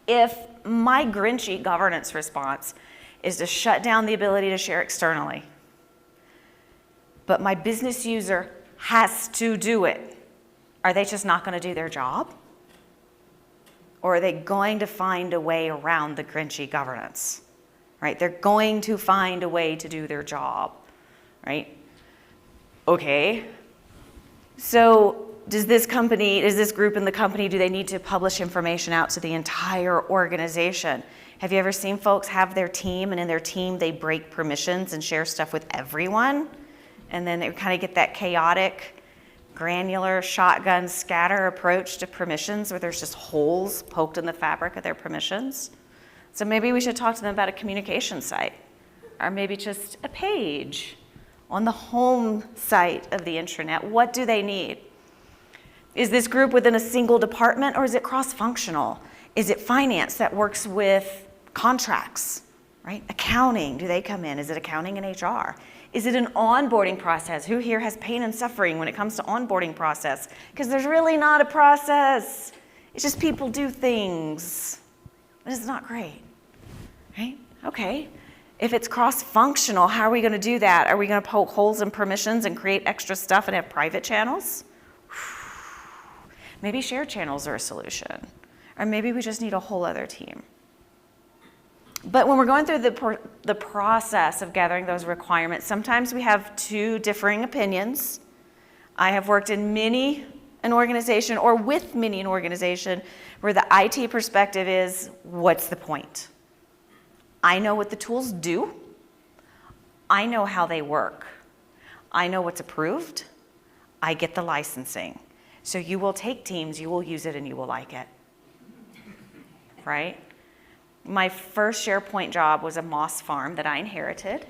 If my grinchy governance response is to shut down the ability to share externally, but my business user has to do it, are they just not going to do their job? Or are they going to find a way around the grinchy governance, right? They're going to find a way to do their job, right? Okay. So does this group in the company, do they need to publish information out to the entire organization? Have you ever seen folks have their team, and in their team they break permissions and share stuff with everyone? And then they kind of get that chaotic, granular shotgun scatter approach to permissions where there's just holes poked in the fabric of their permissions. So maybe we should talk to them about a communication site, or maybe just a page on the home site of the intranet. What do they need? Is this group within a single department, or is it cross-functional? Is it finance that works with contracts, right? Accounting, do they come in? Is it accounting and HR? Is it an onboarding process? Who here has pain and suffering when it comes to onboarding process? Because there's really not a process. It's just people do things. It's not great, right? Okay. If it's cross-functional, how are we going to do that? Are we going to poke holes in permissions and create extra stuff and have private channels? Maybe shared channels are a solution. Or maybe we just need a whole other team. But when we're going through the process of gathering those requirements, sometimes we have two differing opinions. I have worked in many an organization or with many an organization where the IT perspective is, what's the point? I know what the tools do. I know how they work. I know what's approved. I get the licensing. So you will take Teams, you will use it, and you will like it, right? My first SharePoint job was a moss farm that I inherited.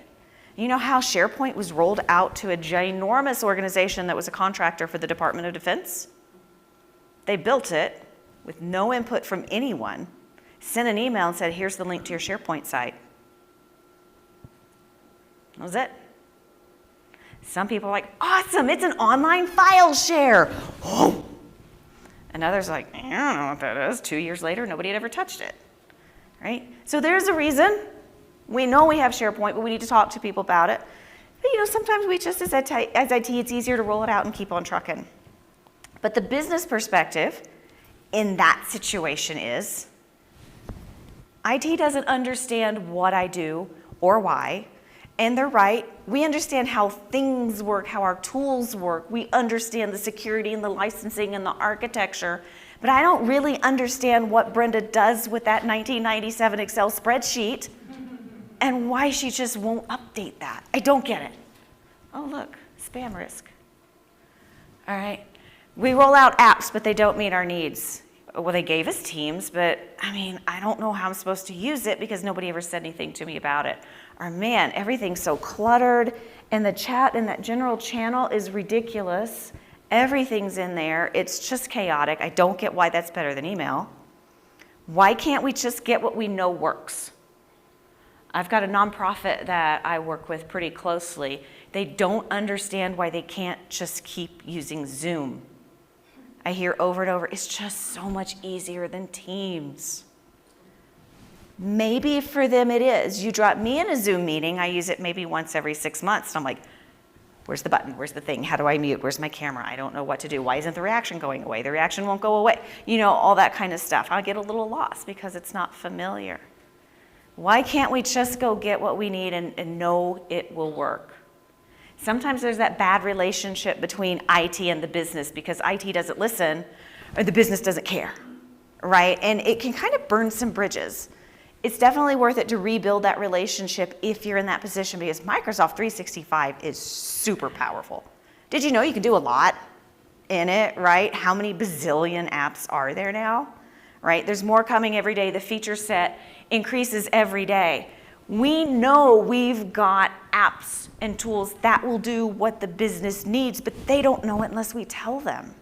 You know how SharePoint was rolled out to a ginormous organization that was a contractor for the Department of Defense? They built it with no input from anyone, sent an email and said, here's the link to your SharePoint site. That was it. Some people are like, awesome, it's an online file share. Oh. And others are like, I don't know what that is. 2 years later, nobody had ever touched it. Right? So there's a reason. We know we have SharePoint, but we need to talk to people about it. But, sometimes we just, as IT, it's easier to roll it out and keep on trucking. But the business perspective in that situation is, IT doesn't understand what I do or why, and they're right. We understand how things work, how our tools work. We understand the security and the licensing and the architecture. But I don't really understand what Brenda does with that 1997 Excel spreadsheet and why she just won't update that. I don't get it. Oh, look, spam risk. All right. We roll out apps, but they don't meet our needs. Well, they gave us Teams, but I don't know how I'm supposed to use it because nobody ever said anything to me about it. Or man, everything's so cluttered, and the chat in that general channel is ridiculous. Everything's in there. It's just chaotic. I don't get why that's better than email. Why can't we just get what we know works? I've got a nonprofit that I work with pretty closely. They don't understand why they can't just keep using Zoom. I hear over and over, it's just so much easier than Teams. Maybe for them it is. You drop me in a Zoom meeting, I use it maybe once every 6 months, and I'm like, where's the button? Where's the thing? How do I mute? Where's my camera? I don't know what to do. Why isn't the reaction going away? The reaction won't go away. All that kind of stuff. I get a little lost because it's not familiar. Why can't we just go get what we need and know it will work? Sometimes there's that bad relationship between IT and the business because IT doesn't listen or the business doesn't care, right? And it can kind of burn some bridges. It's definitely worth it to rebuild that relationship if you're in that position because Microsoft 365 is super powerful. Did you know you can do a lot in it, right? How many bazillion apps are there now, right? There's more coming every day. The feature set increases every day. We know we've got apps and tools that will do what the business needs, but they don't know it unless we tell them.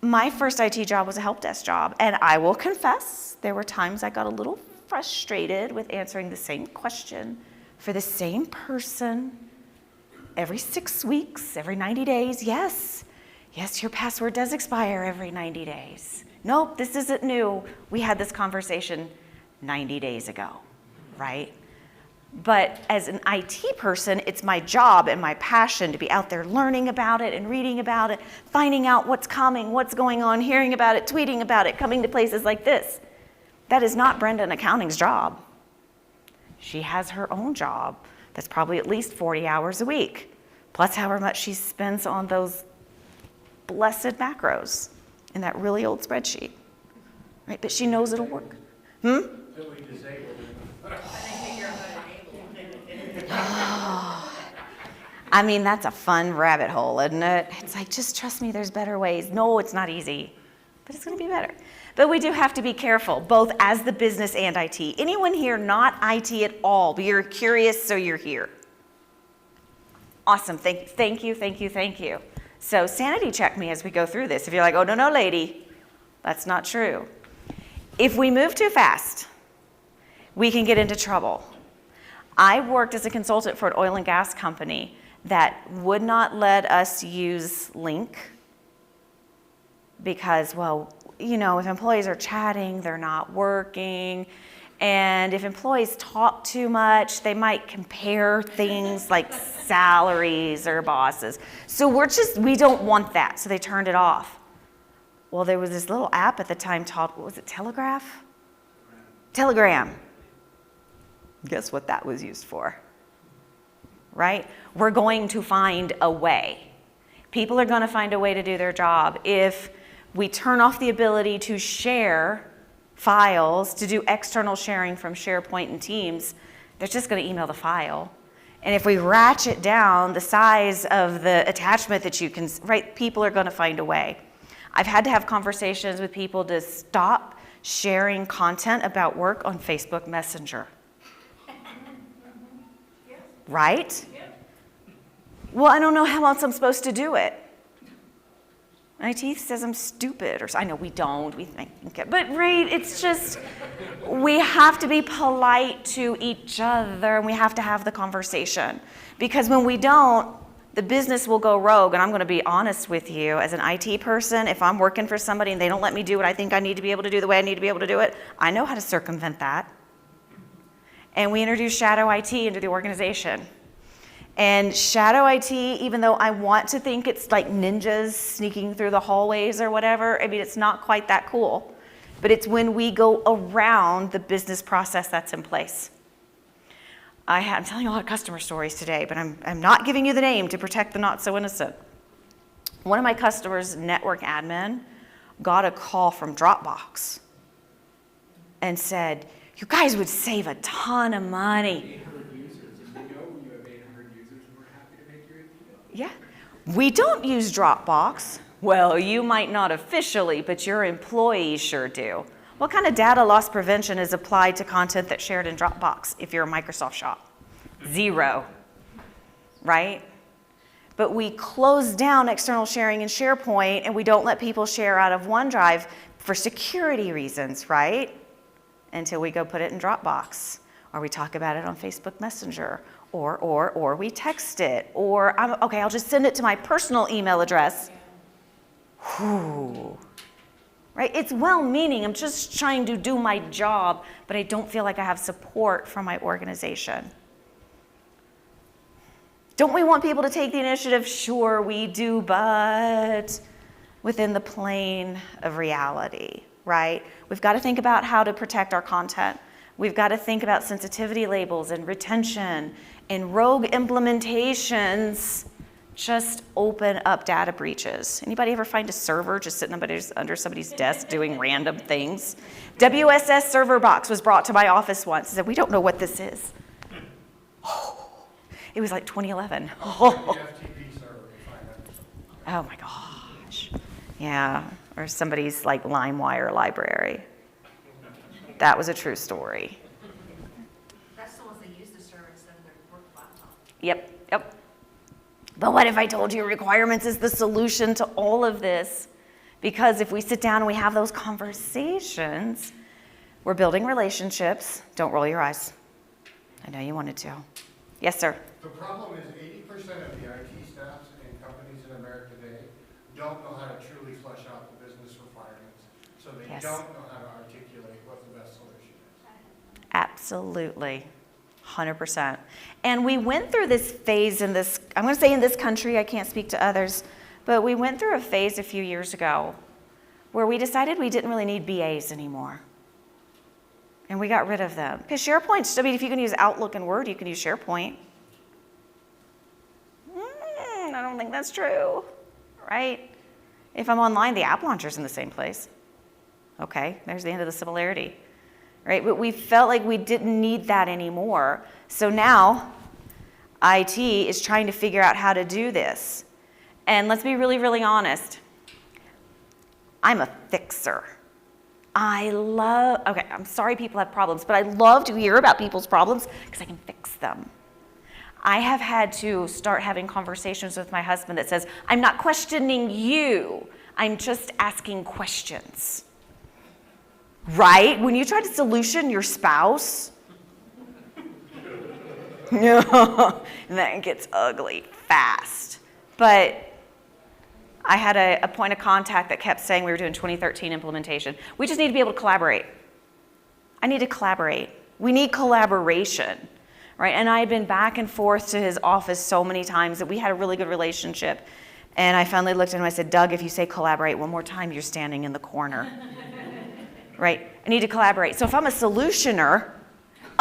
My first IT job was a help desk job, and I will confess, there were times I got a little frustrated with answering the same question for the same person every 6 weeks, every 90 days. Yes, your password does expire every 90 days. Nope, this isn't new. We had this conversation 90 days ago, right? But as an IT person, it's my job and my passion to be out there learning about it and reading about it, finding out what's coming, what's going on, hearing about it, tweeting about it, coming to places like this. That is not Brenda in accounting's job. She has her own job that's probably at least 40 hours a week, plus however much she spends on those blessed macros in that really old spreadsheet, right? But she knows it'll work. I mean, that's a fun rabbit hole, isn't it? It's like, just trust me, there's better ways. No, it's not easy, but it's going to be better. But we do have to be careful, both as the business and IT. Anyone here not IT at all, but you're curious, so you're here? Awesome. Thank you. So sanity check me as we go through this. If you're like, oh, no, lady, that's not true. If we move too fast, we can get into trouble. I worked as a consultant for an oil and gas company that would not let us use Link because, well, you know, if employees are chatting, they're not working. And if employees talk too much, they might compare things like salaries or bosses. So we don't want that. So they turned it off. Well, there was this little app at the time called, what was it, Telegraph? Telegram. Guess what that was used for? Right? We're going to find a way. People are going to find a way to do their job. If we turn off the ability to share files, to do external sharing from SharePoint and Teams, they're just going to email the file. And if we ratchet down the size of the attachment that you can, right, people are going to find a way. I've had to have conversations with people to stop sharing content about work on Facebook Messenger. Right? Well, I don't know how else I'm supposed to do it. IT says I'm stupid, or I know we don't, we think it, but right, it's just, we have to be polite to each other and we have to have the conversation. Because when we don't, the business will go rogue. And I'm going to be honest with you, as an IT person, if I'm working for somebody and they don't let me do what I think I need to be able to do the way I need to be able to do it, I know how to circumvent that. And we introduced shadow IT into the organization. And shadow IT, even though I want to think it's like ninjas sneaking through the hallways or whatever, I mean, it's not quite that cool. But it's when we go around the business process that's in place. I'm telling you a lot of customer stories today, but I'm not giving you the name to protect the not so innocent. One of my customers, network admin, got a call from Dropbox and said, you guys would save a ton of money. 800 users, and we know you have 800 users, and we're happy to make your APO. Yeah. We don't use Dropbox. Well, you might not officially, but your employees sure do. What kind of data loss prevention is applied to content that's shared in Dropbox if you're a Microsoft shop? 0, right? But we close down external sharing in SharePoint and we don't let people share out of OneDrive for security reasons, right? Until we go put it in Dropbox, or we talk about it on Facebook Messenger, or we text it, or I'll just send it to my personal email address. Whew. Right? It's well-meaning. I'm just trying to do my job, but I don't feel like I have support from my organization. Don't we want people to take the initiative? Sure, we do, but within the plane of reality, right? We've got to think about how to protect our content. We've got to think about sensitivity labels and retention, and rogue implementations just open up data breaches. Anybody ever find a server just sitting under somebody's desk doing random things? WSS server box was brought to my office once. I said, we don't know what this is. It was like 2011. Oh my gosh. Yeah, or somebody's like LimeWire library. That was a true story. That's the ones they use to serve instead of their work laptop. Yep. But what if I told you requirements is the solution to all of this? Because if we sit down and we have those conversations, we're building relationships. Don't roll your eyes. I know you wanted to. Yes, sir. The problem is 80% of the IT staffs in companies in America today don't know how to truly flesh out the business requirements So they Yes. don't know how to articulate what the best solution is. Absolutely. 100%. And we went through this phase in this, I'm going to say in this country, I can't speak to others, but we went through a phase a few years ago where we decided we didn't really need BAs anymore. And we got rid of them. Because SharePoint, I mean, if you can use Outlook and Word, you can use SharePoint. I don't think that's true, right? If I'm online, the app launcher's in the same place. Okay, there's the end of the similarity, right? But we felt like we didn't need that anymore. So now, IT is trying to figure out how to do this. And let's be really, really honest. I'm a fixer. Okay, I'm sorry people have problems, but I love to hear about people's problems because I can fix them. I have had to start having conversations with my husband that says, I'm not questioning you, I'm just asking questions. Right? When you try to solution your spouse, that gets ugly fast. But I had a point of contact that kept saying we were doing 2013 implementation. We just need to be able to collaborate. I need to collaborate. We need collaboration, right? And I had been back and forth to his office so many times that we had a really good relationship. And I finally looked at him and I said, Doug, if you say collaborate one more time, you're standing in the corner, right? I need to collaborate. So if I'm a solutioner,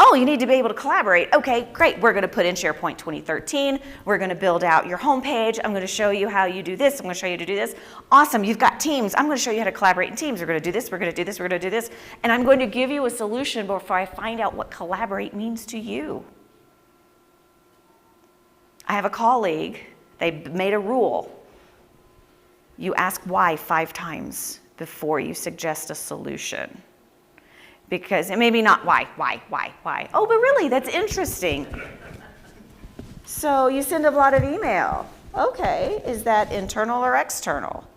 oh, you need to be able to collaborate. Okay, great. We're going to put in SharePoint 2013. We're going to build out your homepage. I'm going to show you how you do this. I'm going to show you how to do this. Awesome. You've got Teams. I'm going to show you how to collaborate in Teams. We're going to do this. We're going to do this. We're going to do this. And I'm going to give you a solution before I find out what collaborate means to you. I have a colleague. They made a rule. You ask why 5 times before you suggest a solution. Because, and maybe not why. Oh, but really, that's interesting. So you send a lot of email. Okay, is that internal or external?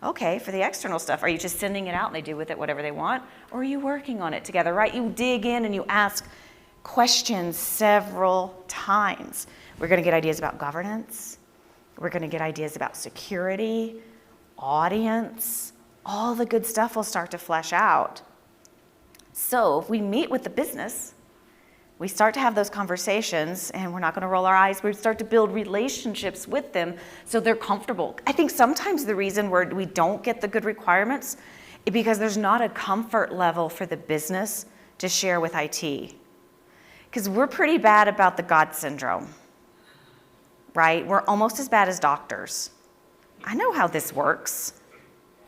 Okay, for the external stuff, are you just sending it out and they do with it whatever they want? Or are you working on it together, right? You dig in and you ask questions several times. We're going to get ideas about governance. We're going to get ideas about security, audience. All the good stuff will start to flesh out. So if we meet with the business, we start to have those conversations, and we're not going to roll our eyes. We start to build relationships with them so they're comfortable. I think sometimes the reason we don't get the good requirements is because there's not a comfort level for the business to share with IT. Because we're pretty bad about the God syndrome, right? We're almost as bad as doctors. I know how this works.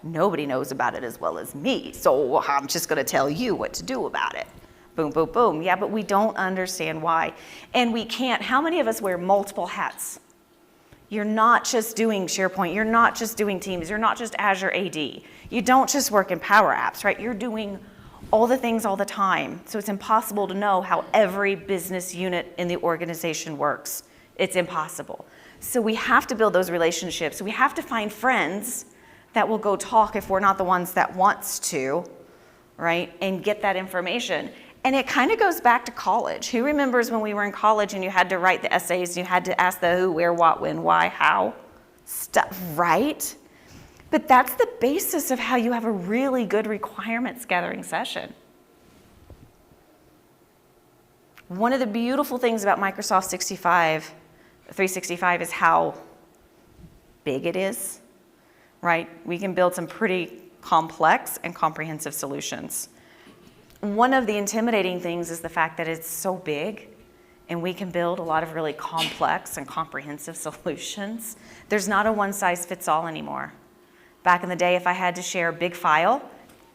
Nobody knows about it as well as me, so I'm just going to tell you what to do about it. Boom, boom, boom. Yeah, but we don't understand why. And we can't. How many of us wear multiple hats? You're not just doing SharePoint. You're not just doing Teams. You're not just Azure AD. You don't just work in Power Apps, right? You're doing all the things all the time. So it's impossible to know how every business unit in the organization works. It's impossible. So we have to build those relationships. We have to find friends that will go talk if we're not the ones that wants to, right, and get that information. And it kind of goes back to college. Who remembers when we were in college and you had to write the essays and you had to ask the who, where, what, when, why, how stuff, right? But that's the basis of how you have a really good requirements gathering session. One of the beautiful things about Microsoft 365 is how big it is. Right? We can build some pretty complex and comprehensive solutions. One of the intimidating things is the fact that it's so big and we can build a lot of really complex and comprehensive solutions. There's not a one-size-fits-all anymore. Back in the day, if I had to share a big file,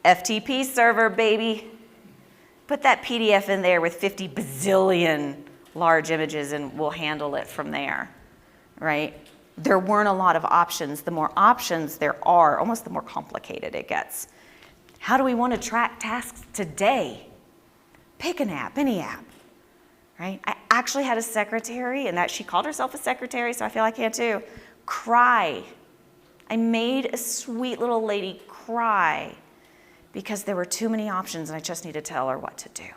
FTP server, baby. Put that PDF in there with 50 bazillion large images and we'll handle it from there, right? There weren't a lot of options. The more options there are, almost the more complicated it gets. How do we want to track tasks today? Pick an app, any app, right? I actually had a secretary, and that she called herself a secretary, so I feel I can too, cry. I made a sweet little lady cry because there were too many options and I just needed to tell her what to do.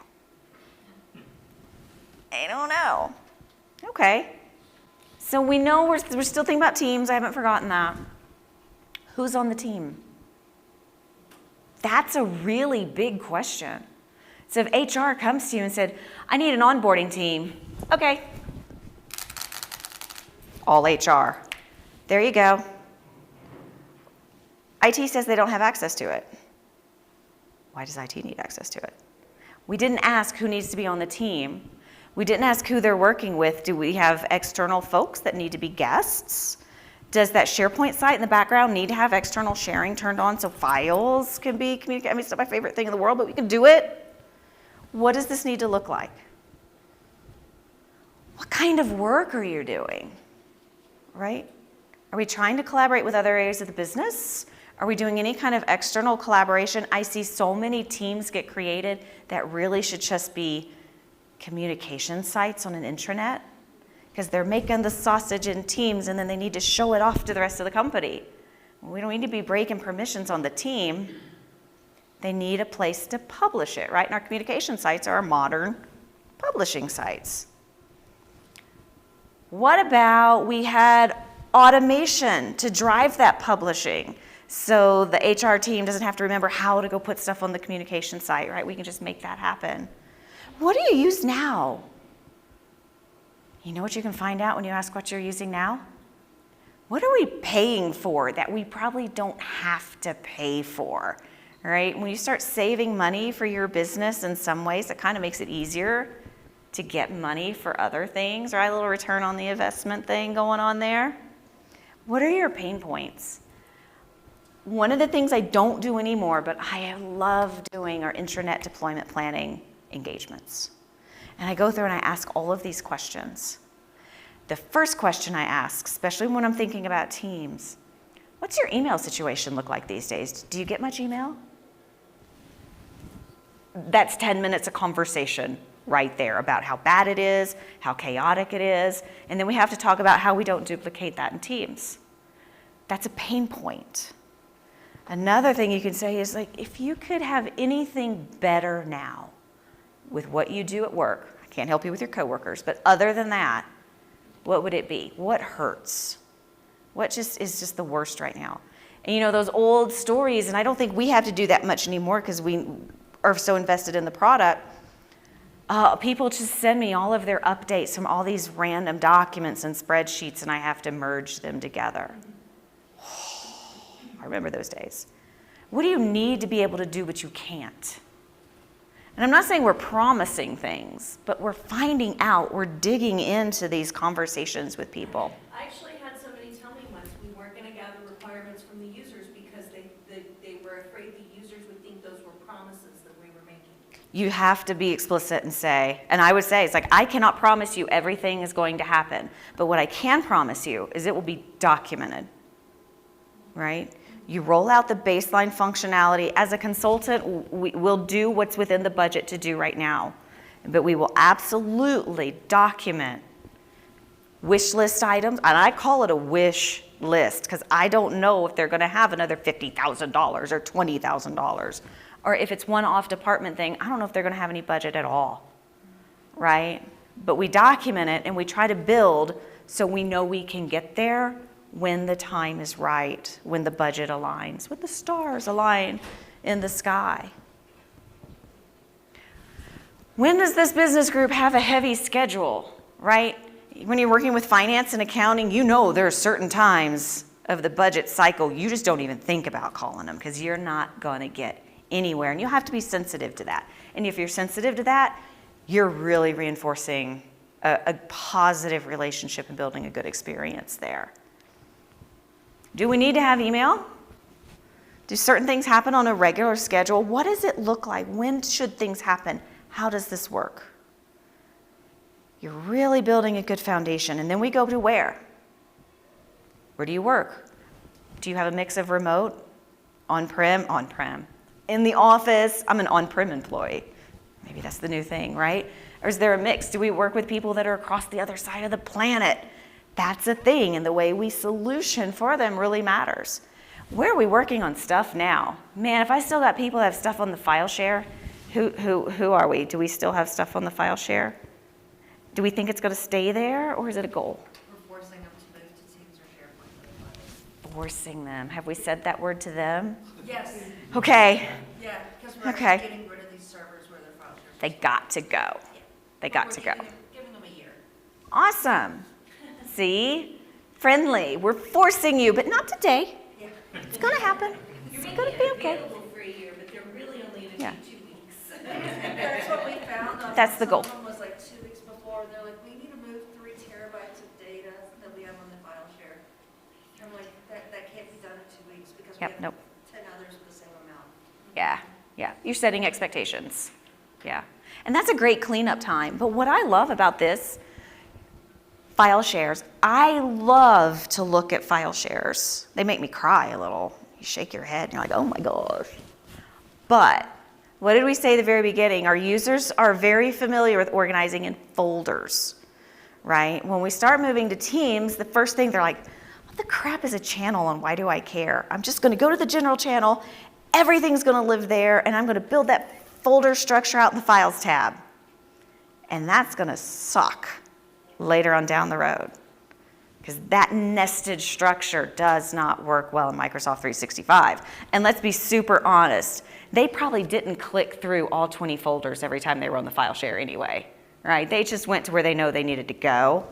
I don't know. Okay. So we know we're still thinking about teams. I haven't forgotten that. Who's on the team? That's a really big question. So if HR comes to you and said, I need an onboarding team, okay. All HR. There you go. IT says they don't have access to it. Why does IT need access to it? We didn't ask who needs to be on the team. We didn't ask who they're working with. Do we have external folks that need to be guests? Does that SharePoint site in the background need to have external sharing turned on so files can be communicated? I mean, it's not my favorite thing in the world, but we can do it. What does this need to look like? What kind of work are you doing, right? Are we trying to collaborate with other areas of the business? Are we doing any kind of external collaboration? I see so many teams get created that really should just be communication sites on an intranet because they're making the sausage in Teams and then they need to show it off to the rest of the company. We don't need to be breaking permissions on the team. They need a place to publish it, right? And our communication sites are our modern publishing sites. What about we had automation to drive that publishing so the HR team doesn't have to remember how to go put stuff on the communication site, right? We can just make that happen. What do you use now? You know what you can find out when you ask what you're using now? What are we paying for that we probably don't have to pay for, right? When you start saving money for your business in some ways, it kind of makes it easier to get money for other things, right? A little return on the investment thing going on there. What are your pain points? One of the things I don't do anymore, but I love doing are intranet deployment planning engagements. And I go through and I ask all of these questions. The first question I ask, especially when I'm thinking about teams, what's your email situation look like these days? Do you get much email? That's 10 minutes of conversation right there about how bad it is, how chaotic it is, and then we have to talk about how we don't duplicate that in Teams. That's a pain point. Another thing you can say is like, if you could have anything better now with what you do at work, I can't help you with your coworkers, but other than that, what would it be? What hurts? What just is just the worst right now? And you know, those old stories, and I don't think we have to do that much anymore because we are so invested in the product. People just send me all of their updates from all these random documents and spreadsheets, and I have to merge them together. I remember those days. What do you need to be able to do but you can't? And I'm not saying we're promising things, but we're finding out, we're digging into these conversations with people. I actually had somebody tell me once we weren't going to gather requirements from the users because they were afraid the users would think those were promises that we were making. You have to be explicit and say, and I would say, it's like, I cannot promise you everything is going to happen, but what I can promise you is it will be documented, right? You roll out the baseline functionality. As a consultant, we'll do what's within the budget to do right now, but we will absolutely document wish list items, and I call it a wish list because I don't know if they're going to have another $50,000 or $20,000, or if it's one-off department thing, I don't know if they're going to have any budget at all, right? But we document it and we try to build so we know we can get there when the time is right, when the budget aligns, when the stars align in the sky. When does this business group have a heavy schedule, right? When you're working with finance and accounting, you know there are certain times of the budget cycle you just don't even think about calling them because you're not going to get anywhere, and you have to be sensitive to that. And if you're sensitive to that, you're really reinforcing a positive relationship and building a good experience there. Do we need to have email? Do certain things happen on a regular schedule? What does it look like? When should things happen? How does this work? You're really building a good foundation. And then we go to where? Where do you work? Do you have a mix of remote, on-prem? On-prem. In the office, I'm an on-prem employee. Maybe that's the new thing, right? Or is there a mix? Do we work with people that are across the other side of the planet? That's a thing, and the way we solution for them really matters. Where are we working on stuff now? Man, if I still got people that have stuff on the file share, who are we? Do we still have stuff on the file share? Do we think it's going to stay there, or is it a goal? We're forcing them to move to Teams or SharePoint. forcing them. Have we said that word to them? Yes, Okay, yeah, because we're Okay. getting rid of these servers where their file shares. they got to go. They got to go. Giving them a year. Awesome. See? Friendly. We're forcing you, but not today. Yeah. It's going to happen. You're It's making going to be it okay. available for a year, but they're really only going to Yeah. take 2 weeks. That's what we found. That's the goal. Some of them was like 2 weeks before, they're like, we need to move 3 terabytes of data that we have on the file share. And I'm like, that can't be done in 2 weeks because we Yep, have nope. 10 others with the same amount. Yeah, yeah. You're setting expectations. Yeah. And that's a great cleanup time. But what I love about this, file shares, I love to look at file shares. They make me cry a little. You shake your head and you're like, oh my gosh. But what did we say at the very beginning? Our users are very familiar with organizing in folders, right? When we start moving to Teams, the first thing they're like, what the crap is a channel and why do I care? I'm just going to go to the general channel. Everything's going to live there and I'm going to build that folder structure out in the Files tab. And that's going to suck later on down the road because that nested structure does not work well in Microsoft 365. And let's be super honest, they probably didn't click through all 20 folders every time they were on the file share anyway, right? They just went to where they know they needed to go.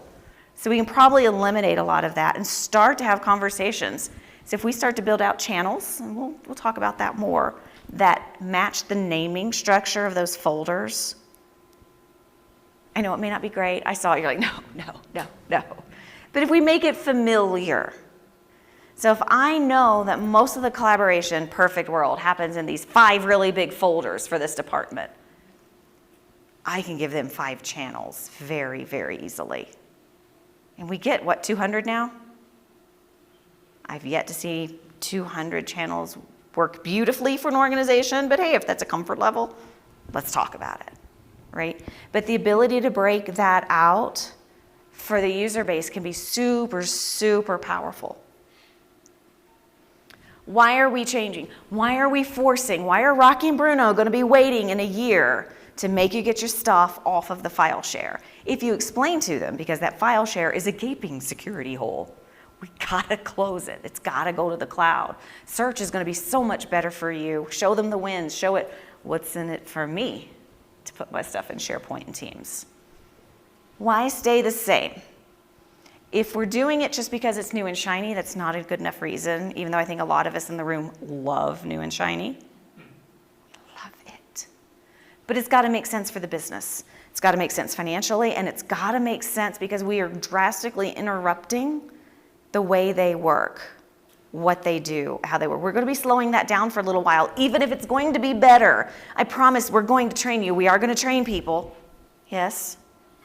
So we can probably eliminate a lot of that and start to have conversations. So if we start to build out channels, and we'll talk about that more, that match the naming structure of those folders. I know it may not be great. I saw it, you're like, no. But if we make it familiar, so if I know that most of the collaboration, perfect world, happens in these 5 really big folders for this department, I can give them 5 channels very, very easily. And we get, what, 200 now? I've yet to see 200 channels work beautifully for an organization, but hey, if that's a comfort level, let's talk about it, right? But the ability to break that out for the user base can be super, super powerful. Why are we changing? Why are we forcing? Why are Rocky and Bruno going to be waiting in a year to make you get your stuff off of the file share? If you explain to them, because that file share is a gaping security hole, we gotta close it. It's gotta go to the cloud. Search is gonna be so much better for you. Show them the wins. Show it what's in it for me to put my stuff in SharePoint and Teams. Why stay the same? If we're doing it just because it's new and shiny, that's not a good enough reason, even though I think a lot of us in the room love new and shiny. Love it. But it's gotta make sense for the business. It's gotta make sense financially, and it's gotta make sense because we are drastically interrupting the way they work, what they do, how they work. We're going to be slowing that down for a little while, even if it's going to be better. I promise we're going to train you. We are going to train people. Yes?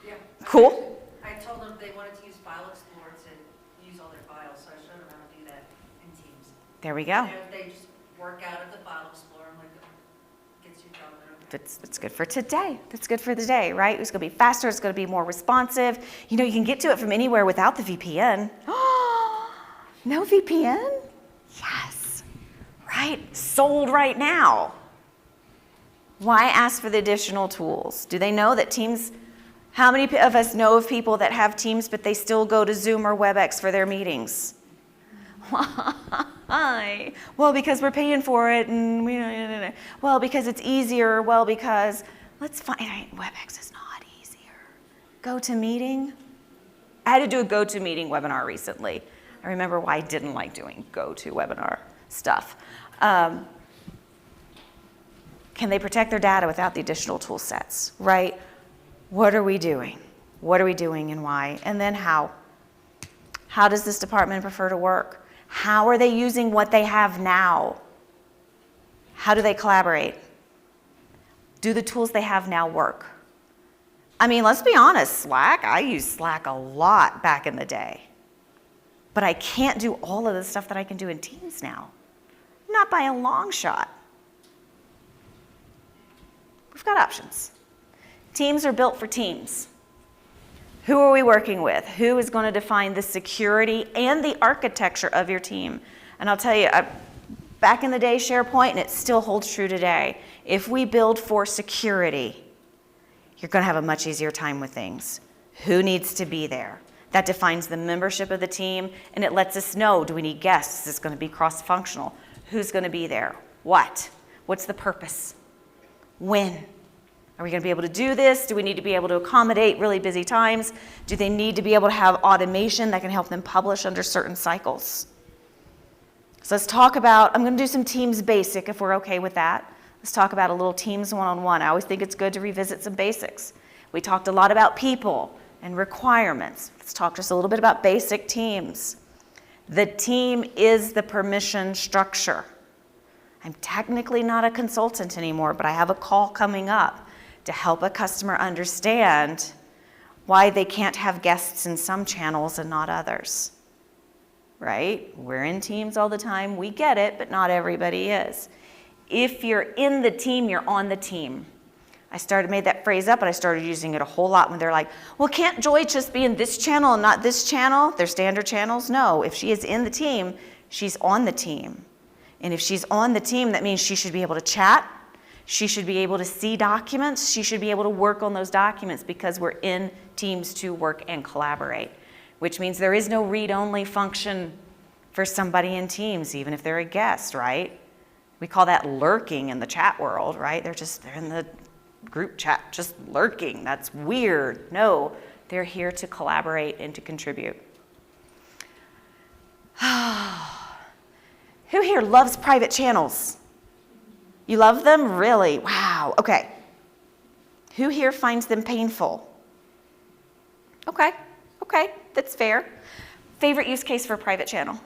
Yeah. Cool. I told them they wanted to use File Explorer to use all their files, so I showed them how to do that in Teams. There we go. And they just work out of the File Explorer, I'm like, gets your job done. It's good for today. That's good for the day, right? It's going to be faster. It's going to be more responsive. You know, you can get to it from anywhere without the VPN. No VPN? Yes. Right? Sold right now. Why ask for the additional tools? Do they know that Teams, how many of us know of people that have Teams but they still go to Zoom or WebEx for their meetings? Why? Well, because we're paying for it and well, because it's easier. Well, because let's find, WebEx is not easier. GoToMeeting. I had to do a GoToMeeting webinar recently. I remember why I didn't like doing GoToWebinar stuff. Can they protect their data without the additional tool sets, right? What are we doing? What are we doing and why? And then how? How does this department prefer to work? How are they using what they have now? How do they collaborate? Do the tools they have now work? I mean, let's be honest, Slack, I used Slack a lot back in the day. But I can't do all of the stuff that I can do in Teams now. Not by a long shot. We've got options. Teams are built for teams. Who are we working with? Who is going to define the security and the architecture of your team? And I'll tell you, back in the day, SharePoint, and it still holds true today, if we build for security, you're going to have a much easier time with things. Who needs to be there? That defines the membership of the team, and it lets us know, do we need guests? Is this going to be cross-functional? Who's going to be there? What? What's the purpose? When? Are we going to be able to do this? Do we need to be able to accommodate really busy times? Do they need to be able to have automation that can help them publish under certain cycles? So let's talk about, I'm going to do some Teams basic if we're okay with that. Let's talk about a little Teams one-on-one. I always think it's good to revisit some basics. We talked a lot about people and requirements. Let's talk just a little bit about basic teams. The team is the permission structure. I'm technically not a consultant anymore, but I have a call coming up to help a customer understand why they can't have guests in some channels and not others. Right? We're in teams all the time. We get it, but not everybody is. If you're in the team, you're on the team. I made that phrase up, and I started using it a whole lot when they're like, well, can't Joy just be in this channel and not this channel? They're standard channels. No, if she is in the team, she's on the team. And if she's on the team, that means she should be able to chat. She should be able to see documents. She should be able to work on those documents because we're in teams to work and collaborate, which means there is no read-only function for somebody in Teams, even if they're a guest, right? We call that lurking in the chat world, right? They're in the group chat, just lurking. That's weird. No, they're here to collaborate and to contribute. Who here loves private channels? You love them? Really? Wow. Okay. Who here finds them painful? Okay. That's fair. Favorite use case for a private channel?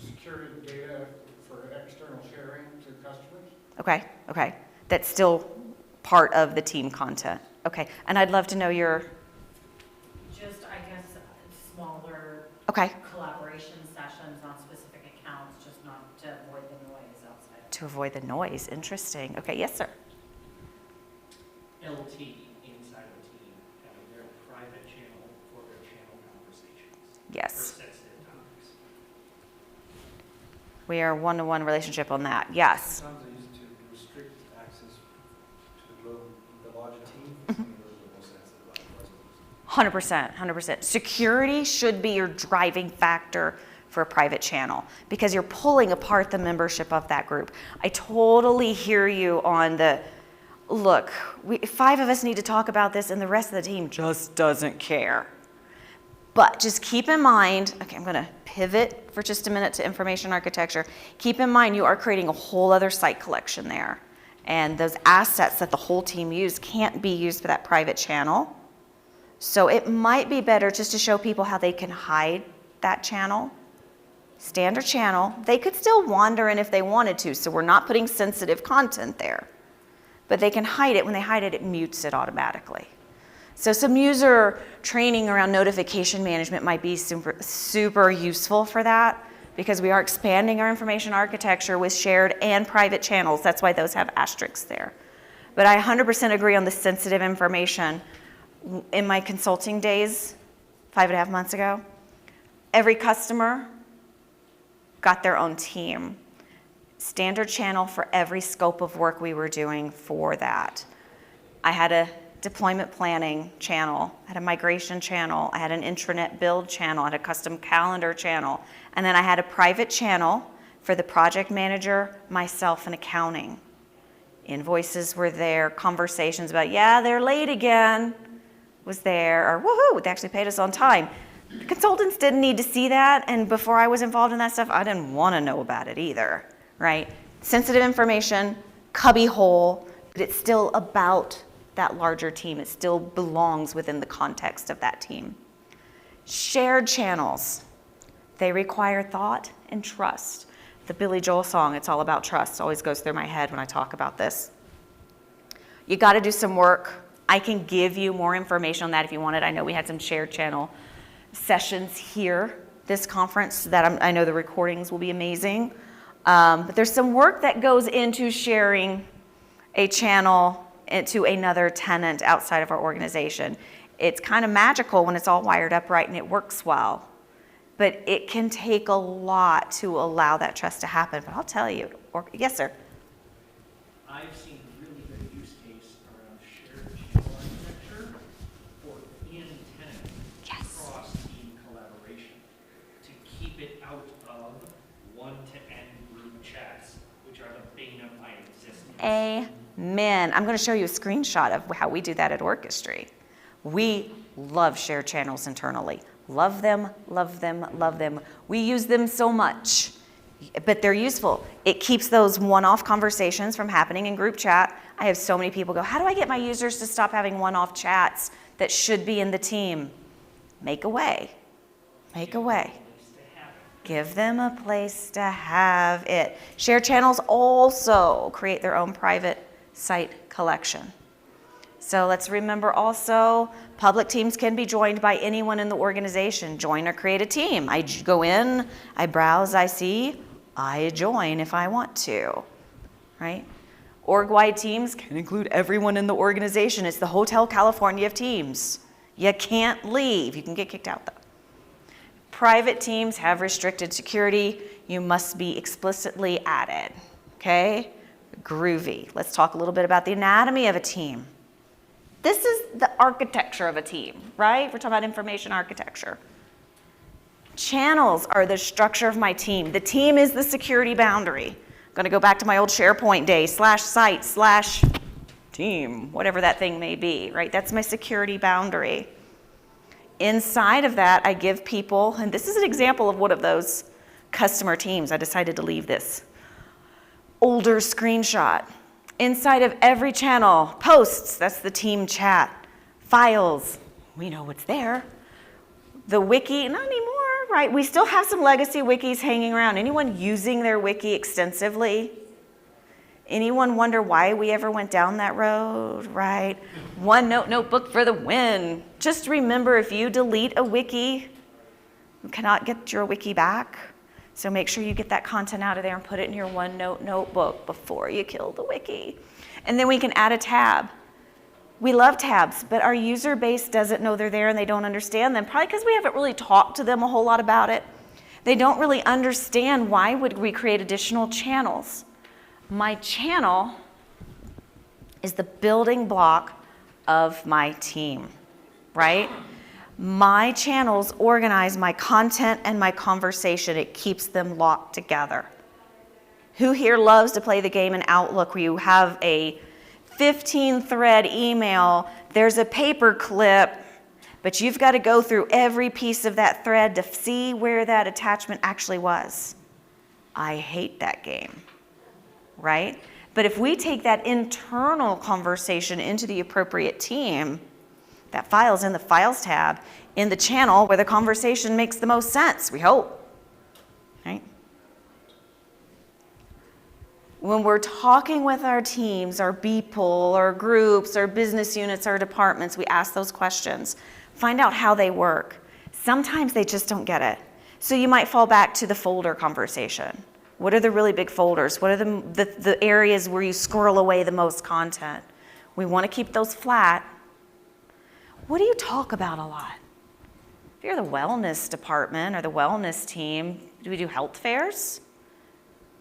Security data for external sharing to customers. Okay. That's still part of the team content. Okay. And I'd love to know your... Just, I guess, smaller Okay. collaboration sessions on specific accounts, just not to avoid the noise outside. To avoid the noise. Interesting. Okay. Yes, sir. LT inside of a team having their private channel for their channel conversations. For Yes. sensitive topics. We are one-to-one relationship on that. Yes. Sometimes I used to restrict access to the larger team. Some of those are more sensitive, like 100%. Security should be your driving factor for a private channel because you're pulling apart the membership of that group. I totally hear you on the, look, 5 of us need to talk about this and the rest of the team just doesn't care. But just keep in mind, okay, I'm going to pivot for just a minute to information architecture. Keep in mind you are creating a whole other site collection there. And those assets that the whole team use can't be used for that private channel. So it might be better just to show people how they can hide that channel. Standard channel. They could still wander in if they wanted to, so we're not putting sensitive content there. But they can hide it. When they hide it, it mutes it automatically. So some user training around notification management might be super useful for that because we are expanding our information architecture with shared and private channels. That's why those have asterisks there. But I 100% agree on the sensitive information. In my consulting days, 5.5 months ago, every customer got their own team. Standard channel for every scope of work we were doing for that. I had a deployment planning channel, I had a migration channel, I had an intranet build channel, I had a custom calendar channel, and then I had a private channel for the project manager, myself, and accounting. Invoices were there, conversations about, yeah, they're late again, was there, or woohoo, they actually paid us on time. The consultants didn't need to see that, and before I was involved in that stuff, I didn't want to know about it either, right? Sensitive information, cubby hole, but it's still about that larger team. It still belongs within the context of that team. Shared channels, they require thought and trust. The Billy Joel song, It's All About Trust, always goes through my head when I talk about this. You got to do some work. I can give you more information on that if you want it. I know we had some shared channel sessions here, this conference, that I know the recordings will be amazing. But there's some work that goes into sharing a channel to another tenant outside of our organization. It's kind of magical when it's all wired up right and it works well. But it can take a lot to allow that trust to happen. But I'll tell you, yes, sir. I've seen really good use case around shared channel architecture for in-tenant keep it out of one-to-N group chats, which are the bane of my existence. Amen. I'm going to show you a screenshot of how we do that at Orchestry. We love share channels internally. Love them, love them, love them. We use them so much, but they're useful. It keeps those one-off conversations from happening in group chat. I have so many people go, how do I get my users to stop having one-off chats that should be in the team? Make a way. Make a way. Give them a place to have it. Share channels also create their own private site collection. So let's remember also, public teams can be joined by anyone in the organization. Join or create a team. I go in, I browse, I see, I join if I want to, right? Org-wide teams can include everyone in the organization. It's the Hotel California of teams. You can't leave. You can get kicked out though. Private teams have restricted security. You must be explicitly added, okay? Groovy. Let's talk a little bit about the anatomy of a team. This is the architecture of a team, right? We're talking about information architecture. Channels are the structure of my team. The team is the security boundary. I'm going to go back to my old SharePoint day, /site /team, whatever that thing may be, right? That's my security boundary. Inside of that, I give people, and this is an example of one of those customer teams. I decided to leave this older screenshot. Inside of every channel, posts, that's the team chat. Files, we know what's there. The wiki, not anymore, right? We still have some legacy wikis hanging around. Anyone using their wiki extensively? Anyone wonder why we ever went down that road, right? OneNote notebook for the win. Just remember, if you delete a wiki, you cannot get your wiki back. So make sure you get that content out of there and put it in your OneNote notebook before you kill the wiki. And then we can add a tab. We love tabs, but our user base doesn't know they're there and they don't understand them, probably because we haven't really talked to them a whole lot about it. They don't really understand why would we create additional channels. My channel is the building block of my team, right? My channels organize my content and my conversation. It keeps them locked together. Who here loves to play the game in Outlook where you have a 15-thread email, there's a paper clip, but you've got to go through every piece of that thread to see where that attachment actually was? I hate that game, right? But if we take that internal conversation into the appropriate team, that file's in the Files tab, in the channel where the conversation makes the most sense, we hope, right? When we're talking with our teams, our people, our groups, our business units, our departments, we ask those questions. Find out how they work. Sometimes they just don't get it. So you might fall back to the folder conversation. What are the really big folders? What are the areas where you squirrel away the most content? We want to keep those flat. What do you talk about a lot? If you're the wellness department or the wellness team, do we do health fairs?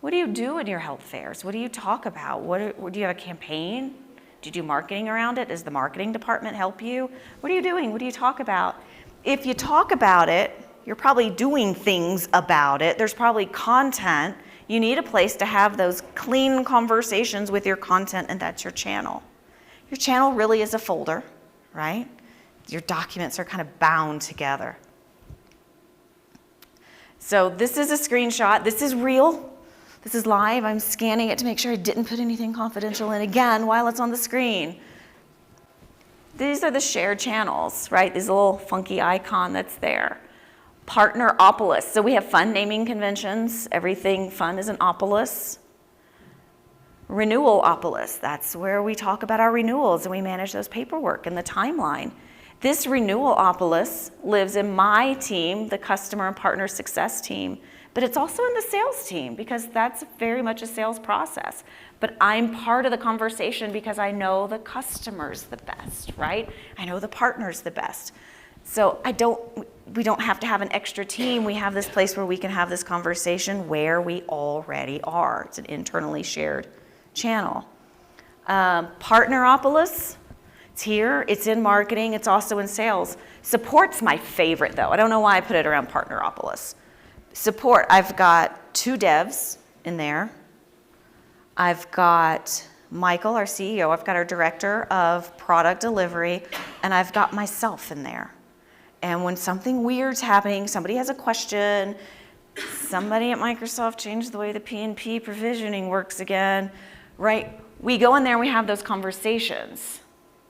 What do you do in your health fairs? What do you talk about? Do you have a campaign? Do you do marketing around it? Does the marketing department help you? What are you doing? What do you talk about? If you talk about it, you're probably doing things about it. There's probably content. You need a place to have those clean conversations with your content, and that's your channel. Your channel really is a folder, right? Your documents are kind of bound together. So this is a screenshot. This is real. This is live. I'm scanning it to make sure I didn't put anything confidential in again while it's on the screen. These are the shared channels, right? This little funky icon that's there. Partneropolis. So we have fun naming conventions. Everything fun is an opolis. Renewalopolis. That's where we talk about our renewals and we manage those paperwork and the timeline. This renewalopolis lives in my team, the customer and partner success team, but it's also in the sales team because that's very much a sales process. But I'm part of the conversation because I know the customers the best, right? I know the partners the best. So we don't have to have an extra team. We have this place where we can have this conversation where we already are. It's an internally shared channel. Partneropolis, it's here, it's in marketing, it's also in sales. Support's my favorite though. I don't know why I put it around Partneropolis. Support, I've got 2 devs in there. I've got Michael, our CEO, I've got our director of product delivery, and I've got myself in there. And when something weird's happening, somebody has a question, somebody at Microsoft changed the way the P&P provisioning works again, right? We go in there and we have those conversations.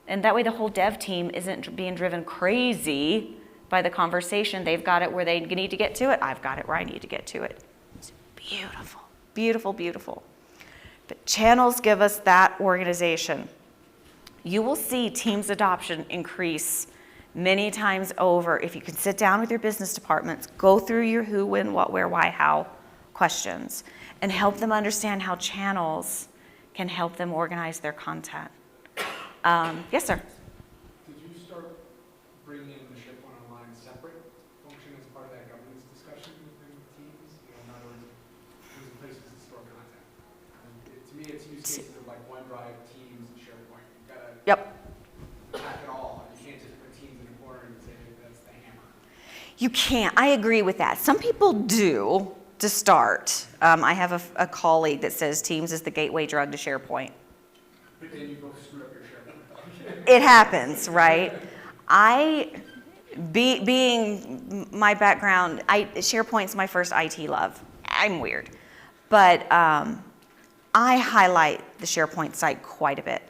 And that way the whole dev team isn't being driven crazy by the conversation. They've got it where they need to get to it. I've got it where I need to get to it. It's beautiful, beautiful, beautiful. But channels give us that organization. You will see Teams adoption increase many times over if you can sit down with your business departments, go through your who, when, what, where, why, how questions, and help them understand how channels can help them organize their content. Yes, sir? Did you start bringing in the SharePoint Online separate function as part of that governance discussion within Teams? You know, in other words, there's places to store content. To me, it's use cases of like OneDrive, Teams, and SharePoint. You've got to Yep. pack it all. You can't just put Teams in a corner and say that's the hammer. You can't. I agree with that. Some people do to start. I have a colleague that says Teams is the gateway drug to SharePoint. But then you both screw up your SharePoint. It happens, right? Being my background, SharePoint's my first IT love. I'm weird. But I highlight the SharePoint site quite a bit.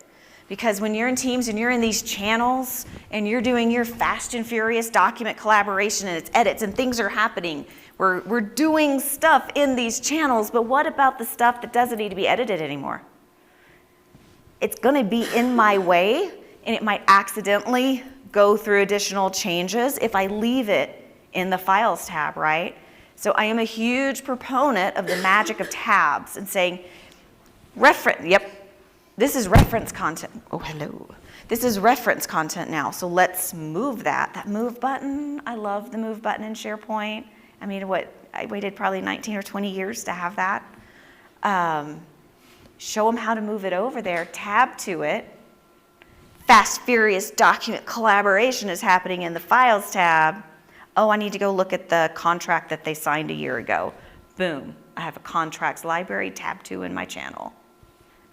Because when you're in Teams and you're in these channels and you're doing your fast and furious document collaboration and it's edits and things are happening, we're doing stuff in these channels, but what about the stuff that doesn't need to be edited anymore? It's going to be in my way, and it might accidentally go through additional changes if I leave it in the Files tab, right? So I am a huge proponent of the magic of tabs and saying, this is reference content. Oh, hello. This is reference content now, so let's move that. That move button, I love the move button in SharePoint. I mean, I waited probably 19 or 20 years to have that. Show them how to move it over there, tab to it. Fast, furious document collaboration is happening in the Files tab. Oh, I need to go look at the contract that they signed a year ago. Boom, I have a contracts library, tab 2 in my channel.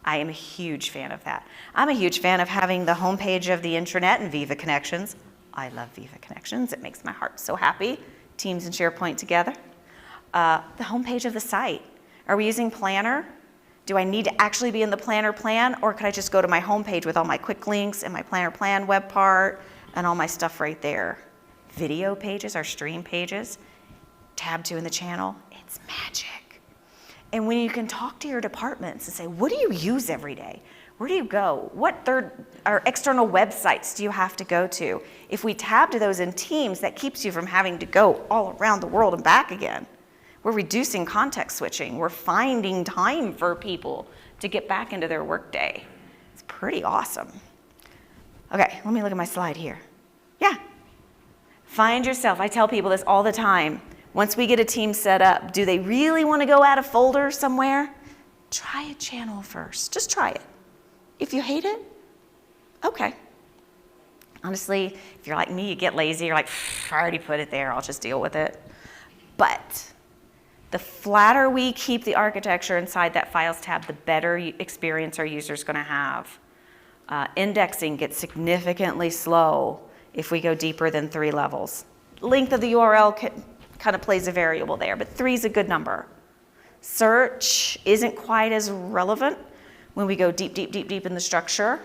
I am a huge fan of that. I'm a huge fan of having the homepage of the intranet and Viva Connections. I love Viva Connections, it makes my heart so happy. Teams and SharePoint together. The homepage of the site. Are we using Planner? Do I need to actually be in the Planner plan, or could I just go to my homepage with all my quick links and my Planner plan web part and all my stuff right there? Video pages, our stream pages, tab 2 in the channel, it's magic. And when you can talk to your departments and say, what do you use every day? Where do you go? What third or external websites do you have to go to? If we tab to those in Teams, that keeps you from having to go all around the world and back again. We're reducing context switching. We're finding time for people to get back into their workday. It's pretty awesome. Okay, let me look at my slide here. Yeah. Find yourself. I tell people this all the time. Once we get a team set up, do they really want to go add a folder somewhere? Try a channel first. Just try it. If you hate it, okay. Honestly, if you're like me, you get lazy. You're like, I already put it there. I'll just deal with it. But the flatter we keep the architecture inside that Files tab, the better experience our user's going to have. Indexing gets significantly slow if we go deeper than 3 levels. Length of the URL kind of plays a variable there, but 3 is a good number. Search isn't quite as relevant when we go deep, deep, deep, deep in the structure.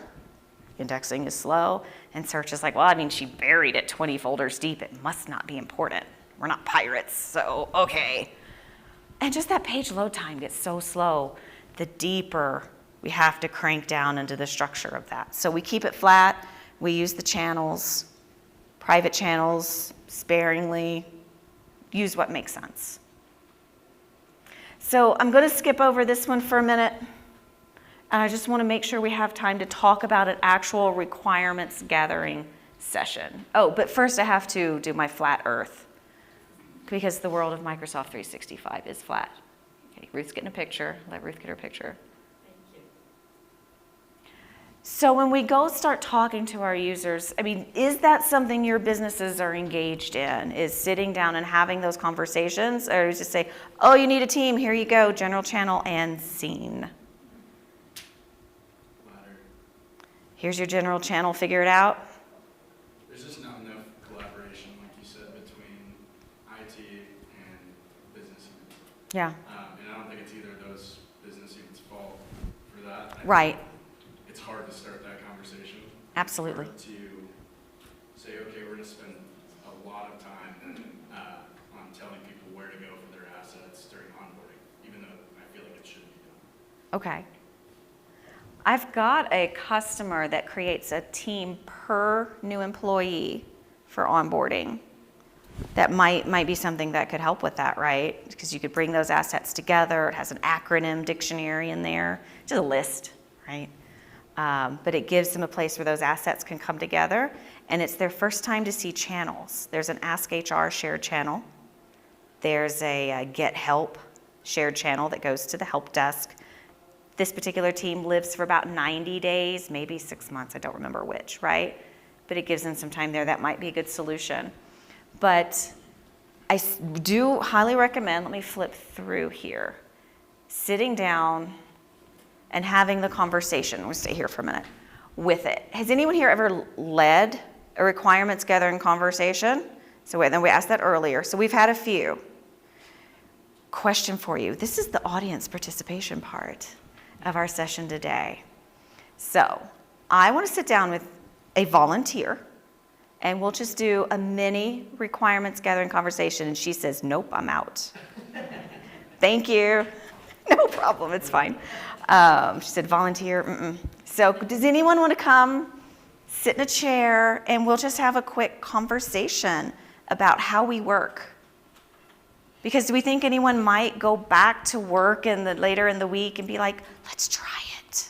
Indexing is slow, and search is like, well, I mean, she buried it 20 folders deep. It must not be important. We're not pirates, so okay. And just that page load time gets so slow, the deeper we have to crank down into the structure of that. So we keep it flat. We use the channels, private channels, sparingly. Use what makes sense. So I'm going to skip over this one for a minute. And I just want to make sure we have time to talk about an actual requirements gathering session. Oh, but first I have to do my flat earth, because the world of Microsoft 365 is flat. Okay, Ruth's getting a picture. Let Ruth get her picture. Thank you. So when we go start talking to our users, I mean, is that something your businesses are engaged in? Is sitting down and having those conversations? Or is just say, oh, you need a team, here you go, general channel and scene. Latter. Here's your general channel, figure it out. There's just not enough collaboration, like you said, between IT and business units. Yeah, And I don't think it's either of those business units' fault for that. I think right, It's hard to start that conversation. absolutely. Hard to say, okay, we're going to spend a lot of time on telling people where to go for their assets during onboarding, even though I feel like it should be done. Okay. I've got a customer that creates a team per new employee for onboarding. That might be something that could help with that, right? Because you could bring those assets together. It has an acronym dictionary in there, just a list, right? But it gives them a place where those assets can come together, and it's their first time to see channels. There's an Ask HR shared channel. There's a Get Help shared channel that goes to the help desk. This particular team lives for about 90 days, maybe 6 months, I don't remember which, right? But it gives them some time there. That might be a good solution. But I do highly recommend, let me flip through here, sitting down and having the conversation, we'll stay here for a minute, with it. Has anyone here ever led a requirements gathering conversation? So then we asked that earlier. So we've had a few. Question for you. This is the audience participation part of our session today. So I want to sit down with a volunteer and we'll just do a mini requirements gathering conversation. And she says, nope, I'm out. Thank you. No problem, it's fine. She said, volunteer, mm-mm. So does anyone want to come, sit in a chair, and we'll just have a quick conversation about how we work? Because do we think anyone might go back to work later in the week and be like, let's try it.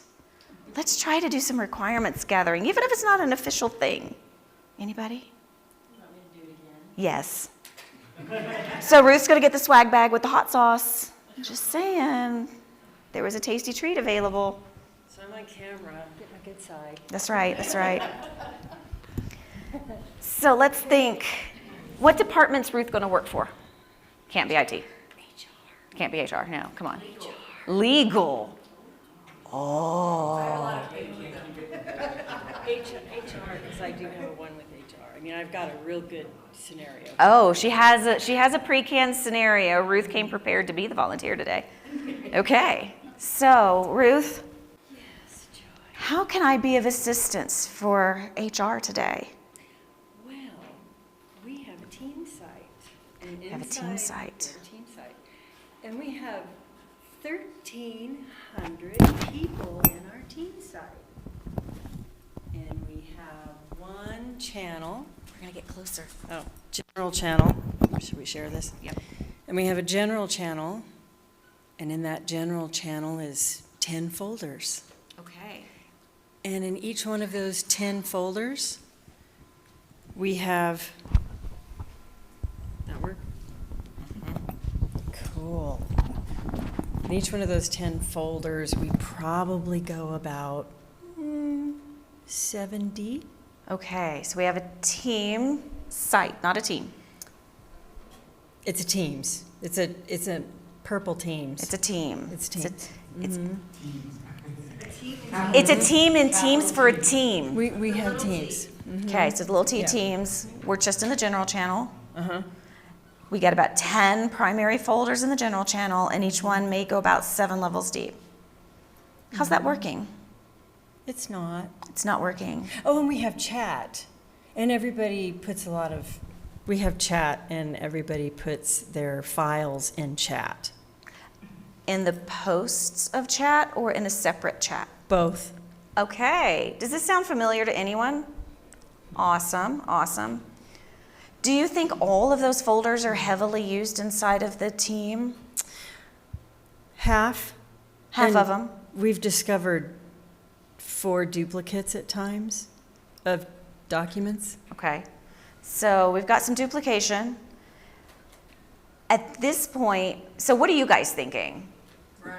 Let's try to do some requirements gathering, even if it's not an official thing. Anybody? You want me to do it again? Yes. So Ruth's going to get the swag bag with the hot sauce. Just saying. There was a tasty treat available. So I'm on camera, get my good side. That's right, that's right. So let's think, what department's Ruth going to work for? Can't be IT. HR. Can't be HR, no, come on. Legal. Oh. HR, because I do have a one with HR. I mean, I've got a real good scenario. Oh, she has a pre-canned scenario. Ruth came prepared to be the volunteer today. Okay, so Ruth, Yes, Joy. how can I be of assistance for HR today? Well, we have a team site. And have a team inside- site. we have a team site. And we have 1,300 people in our team site. And we have one channel. We're going to get closer. Oh, general channel. Should we share this? Yep. And we have a general channel, and in that general channel is 10 folders. Okay. And in each one of those 10 folders, we have, that work? Cool. In each one of those 10 folders, we probably go about 70. Okay, so we have a team site, not a team. It's a Teams. It's a purple Teams. It's a team. It's Teams. It's a team in Teams for a team. We have Teams. Okay, so the little T Yeah. teams, we're just in the general channel. Uh-huh. We get about 10 primary folders in the general channel, and each one may go about 7 levels deep. How's that working? It's not. It's not working. Oh, and we have chat. And everybody puts we have chat, and everybody puts their files in chat. In the posts of chat or in a separate chat? Both. Okay, does this sound familiar to anyone? Awesome, awesome. Do you think all of those folders are heavily used inside of the team? Half. Half And of them? We've discovered 4 duplicates at times of documents. Okay, so we've got some duplication. At this point, so what are you guys thinking? Run.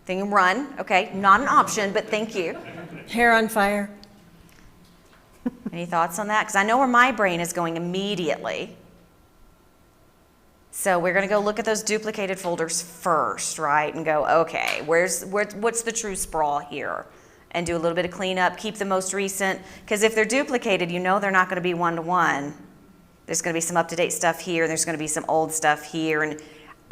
Thinking run, okay, not an option, but thank you. Hair on fire. Any thoughts on that? Because I know where my brain is going immediately. So we're going to go look at those duplicated folders first, right? And go, okay, what's the true sprawl here? And do a little bit of cleanup, keep the most recent. Because if they're duplicated, you know they're not going to be one-to-one. There's going to be some up-to-date stuff here. There's going to be some old stuff here. And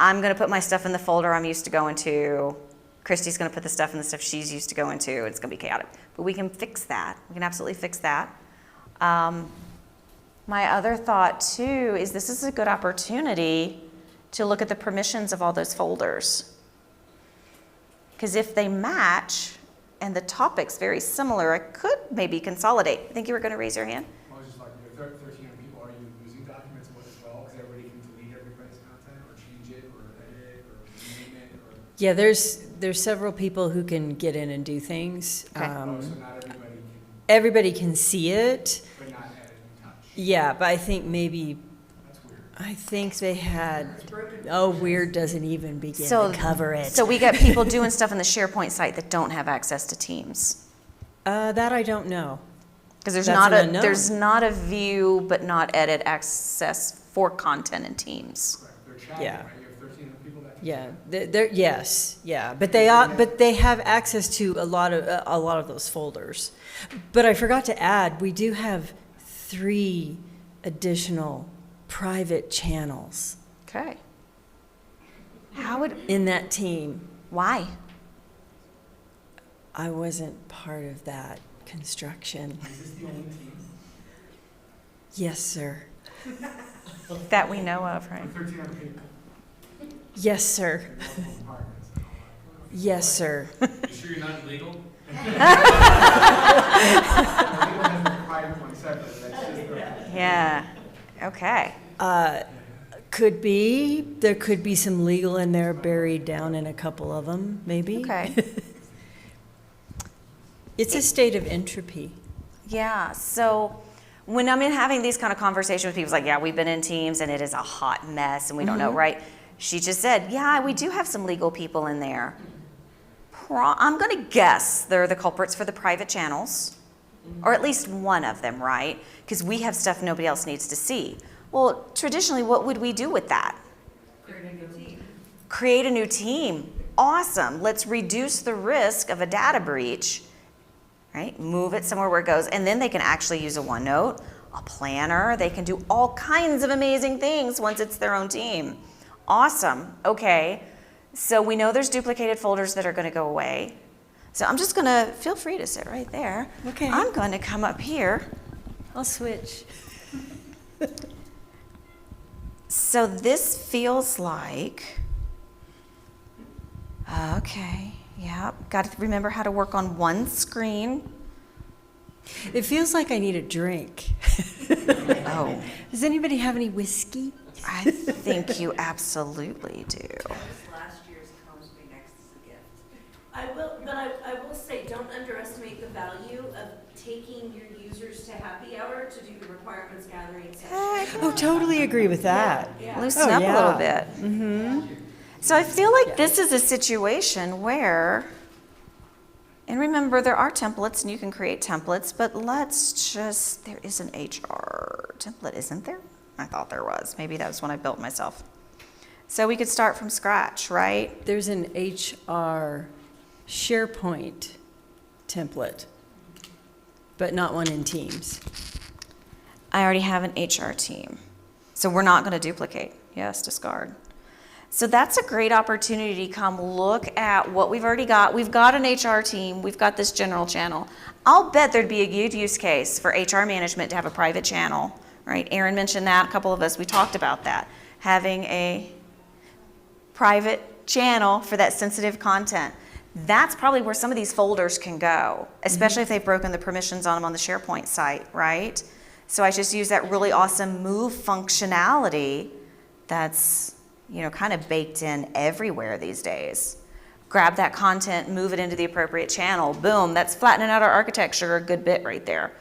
I'm going to put my stuff in the folder I'm used to going to. Christy's going to put the stuff in the stuff she's used to going to. It's going to be chaotic. But we can fix that. We can absolutely fix that. My other thought, too, is this is a good opportunity to look at the permissions of all those folders. Because if they match and the topic's very similar, I could maybe consolidate. I think you were going to raise your hand. I was just like, 1,300 people, are you losing documents as well? Because everybody can delete everybody's content or change it or edit or rename it or. Yeah, there's several people who can get in and do things. Okay. So not everybody can, Everybody can see it. but not edit and touch. Yeah, but I think maybe, That's weird. I think they had, oh, weird doesn't even begin So- to cover it. So we got people doing stuff on the SharePoint site that don't have access to Teams. That I don't know. Because there's That's not an a unknown. there's not a view but not edit access for content in Teams. Correct. They're chatting, Yeah. right? You have 1,300 people that can Yeah, chat. they're, yes, yeah, but they have access to a lot of those folders. But I forgot to add, we do have 3 additional private channels Okay. How would in that team. why? I wasn't part of that construction. Is this the only team? Yes, sir. That we know of, right? 1,300 people. Yes, sir. in multiple departments and all that. Yes, sir. You sure you're not illegal? Legal has the private one separate, that's just the. Yeah. Okay. Could be. There could be some legal in there buried down in a couple of them, maybe. Okay. It's a state of entropy. Yeah. So when I'm in having these kind of conversations with people, it's like, yeah, we've been in Teams and it is a hot mess and we don't know, right? She just said, yeah, we do have some legal people in there. I'm going to guess they're the culprits for the private channels, or at least one of them, right? Because we have stuff nobody else needs to see. Well, traditionally, what would we do with that? Create a new team. Awesome. Let's reduce the risk of a data breach, right? Move it somewhere where it goes. And then they can actually use a OneNote, a planner. They can do all kinds of amazing things once it's their own team. Awesome. Okay. So we know there's duplicated folders that are going to go away. So I'm just going to, feel free to sit right there. Okay. I'm going to come up here. I'll switch. So this feels like, okay, yeah, got to remember how to work on one screen. It feels like I need a drink. Oh, Does anybody have any whiskey? I think you absolutely do. Last year's comes me next as a gift. I will say, don't underestimate the value of taking your users to happy hour to do the requirements gathering session. Oh, totally agree with that. Yeah. Loosen Oh, up a little yeah. bit. Mm-hmm. So I feel like this is a situation where, and remember there are templates and you can create templates, but let's just, there is an HR template, isn't there? I thought there was. Maybe that was when I built myself. So we could start from scratch, right? There's an HR SharePoint template, but not one in Teams. I already have an HR team. So we're not going to duplicate. Yes, discard. So that's a great opportunity to come look at what we've already got. We've got an HR team. We've got this general channel. I'll bet there'd be a good use case for HR management to have a private channel, right? Aaron mentioned that. A couple of us, we talked about that. Having a private channel for that sensitive content. That's probably where some of these folders can go, especially if they've broken the permissions on them on the SharePoint site, right? So I just use that really awesome move functionality that's, you know, kind of baked in everywhere these days. Grab that content, move it into the appropriate channel. Boom, that's flattening out our architecture a good bit right there.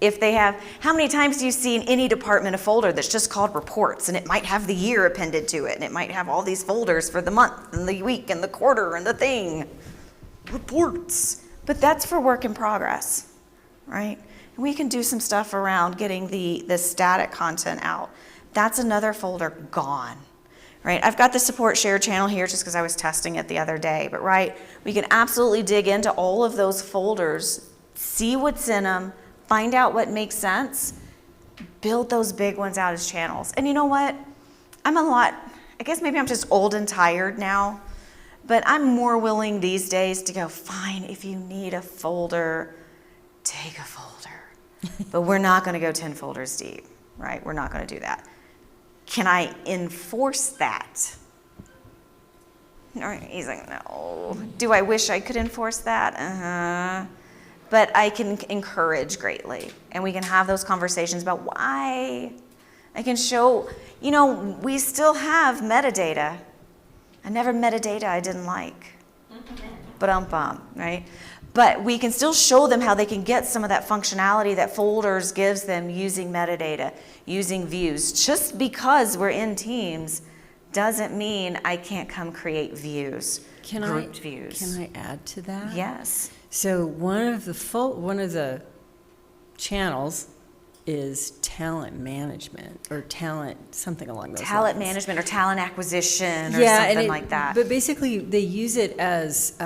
If they have, how many times do you see in any department a folder that's just called reports and it might have the year appended to it and it might have all these folders for the month and the week and the quarter and the thing? Reports. But that's for work in progress, right? We can do some stuff around getting the static content out. That's another folder gone, right? I've got the support share channel here just because I was testing it the other day, but right, we can absolutely dig into all of those folders, see what's in them, find out what makes sense, build those big ones out as channels. And you know what? I guess maybe I'm just old and tired now, but I'm more willing these days to go, fine, if you need a folder, take a folder. But we're not going to go 10 folders deep, right? We're not going to do that. Can I enforce that? He's like, no. Do I wish I could enforce that? But I can encourage greatly. And we can have those conversations about why. I can show, we still have metadata. I never metadata I didn't like. Right? But we can still show them how they can get some of that functionality that folders gives them using metadata, using views. Just because we're in Teams doesn't mean I can't come create views, grouped views. Can I add to that? Yes. So one of the channels is talent management or talent, something along those Talent lines. management or talent acquisition or something like that. But basically, they use it as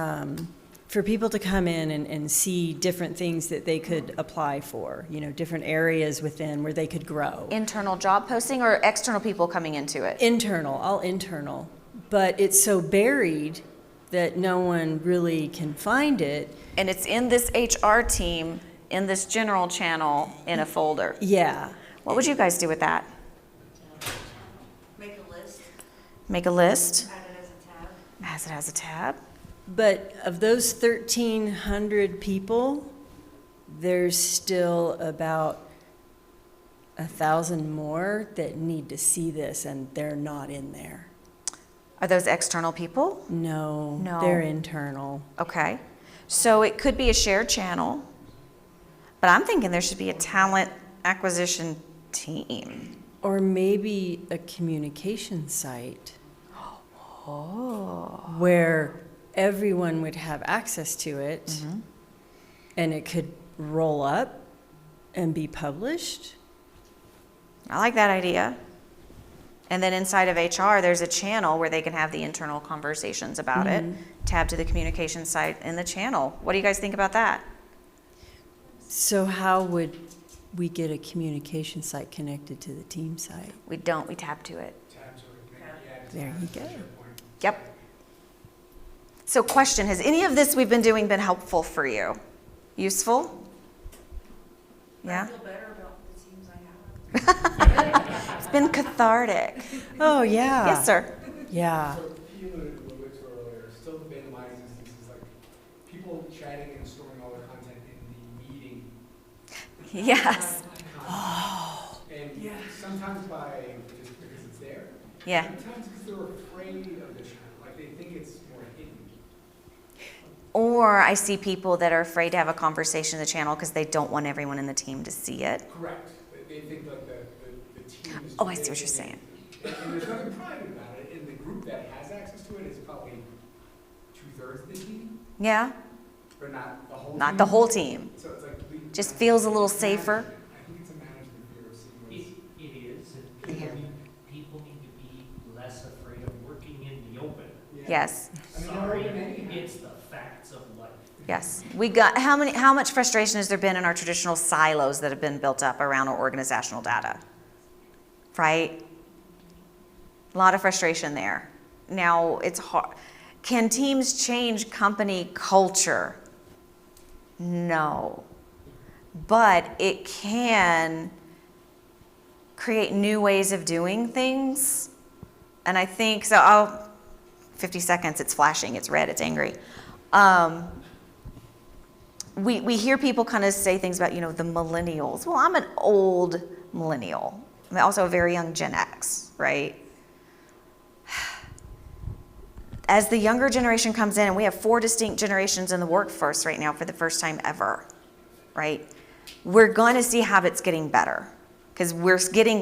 for people to come in and see different things that they could apply for, different areas within where they could grow. Internal job posting or external people coming into it? All internal. But it's so buried that no one really can find it. And it's in this HR team, in this general channel, in a folder. Yeah. What would you guys do with that? Make a list, Make a list, add it as a tab. as it has a tab. But of those 1,300 people, there's still about 1,000 more that need to see this, and they're not in there. Are those external people? No, No. they're internal. Okay. So it could be a shared channel, but I'm thinking there should be a talent acquisition team. Or maybe a communication site Oh. where everyone would have access to it, Mm-hmm. and it could roll up and be published. I like that idea. And then inside of HR, there's a channel where they can have the internal conversations about it. Tab to the communication site in the channel. What do you guys think about that? So how would we get a communication site connected to the team site? We don't, we tab to it. There you go. Yep. So question, has any of this we've been doing been helpful for you? Useful? I Yeah? feel better about the teams I have. It's been cathartic. Oh, yeah. Yes, sir. Yeah. So you alluded a little bit to earlier, still the bane of my existence is like people chatting and storing all their content in the meeting. Yes. And sometimes just because it's there. Yeah. Sometimes because they're afraid of the channel, like they think it's more hidden. Or I see people that are afraid to have a conversation in the channel because they don't want everyone in the team to see it. Correct. They think like the team is. Oh, I see what you're saying. And there's nothing private about it, and the group that has access to it is probably 2/3 of the team, Yeah? but not the whole team. Not the whole team. So it's like. Just feels a little safer. I think it's a management fear of seeing what's. It is, and people need to be less afraid of working in the open. Yes. I mean, Sorry, they're open anyhow. it's the facts of life. Yes. We got, how much frustration has there been in our traditional silos that have been built up around our organizational data? Right? A lot of frustration there. Now, it's hard. Can teams change company culture? No. But it can create new ways of doing things. And I think, 50 seconds, it's flashing, it's red, it's angry. We hear people kind of say things about, the millennials. Well, I'm an old millennial. I'm also a very young Gen X, right? As the younger generation comes in, and we have 4 distinct generations in the workforce right now for the first time ever, right? We're going to see habits getting better because we're getting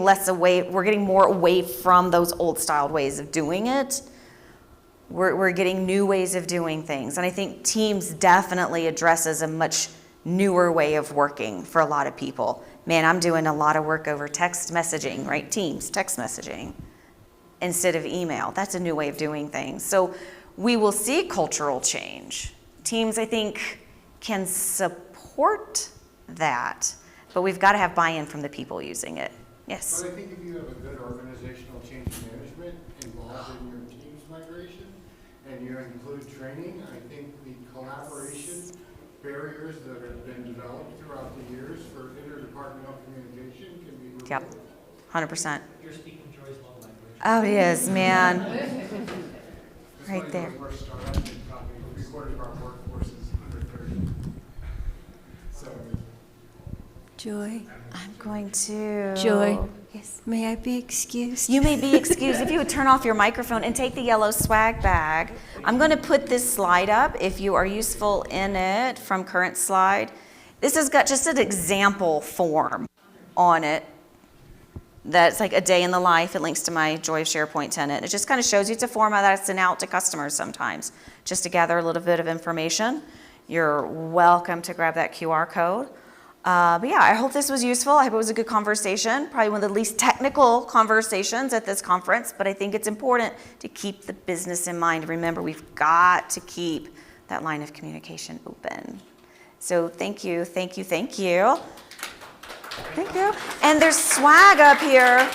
more away from those old styled ways of doing it. We're getting new ways of doing things. And I think Teams definitely addresses a much newer way of working for a lot of people. Man, I'm doing a lot of work over text messaging, right? Teams, text messaging, instead of email. That's a new way of doing things. So we will see cultural change. Teams, I think, can support that, but we've got to have buy-in from the people using it. Yes? But I think if you have a good organizational change management involved in your Teams migration, and you include training, I think the collaboration barriers that have been developed throughout the years for interdepartmental communication can be removed. Yep, 100%. You're speaking Joy's love language. Oh, it is, man. That's Right why there. We're starting to probably 3/4 of our workforce is under 30. So Joy, I'm going to... Joy. Yes. may I be excused? You may be excused if you would turn off your microphone and take the yellow swag bag. I'm going to put this slide up if you are useful in it from current slide. This has got just an example form on it that's like a day in the life. It links to my Joy of SharePoint tenant. It just kind of shows you it's a format that I send out to customers sometimes just to gather a little bit of information. You're welcome to grab that QR code. But yeah, I hope this was useful. I hope it was a good conversation, probably one of the least technical conversations at this conference, but I think it's important to keep the business in mind. Remember, we've got to keep that line of communication open. So thank you, thank you, thank you. Thank you. And there's swag up here.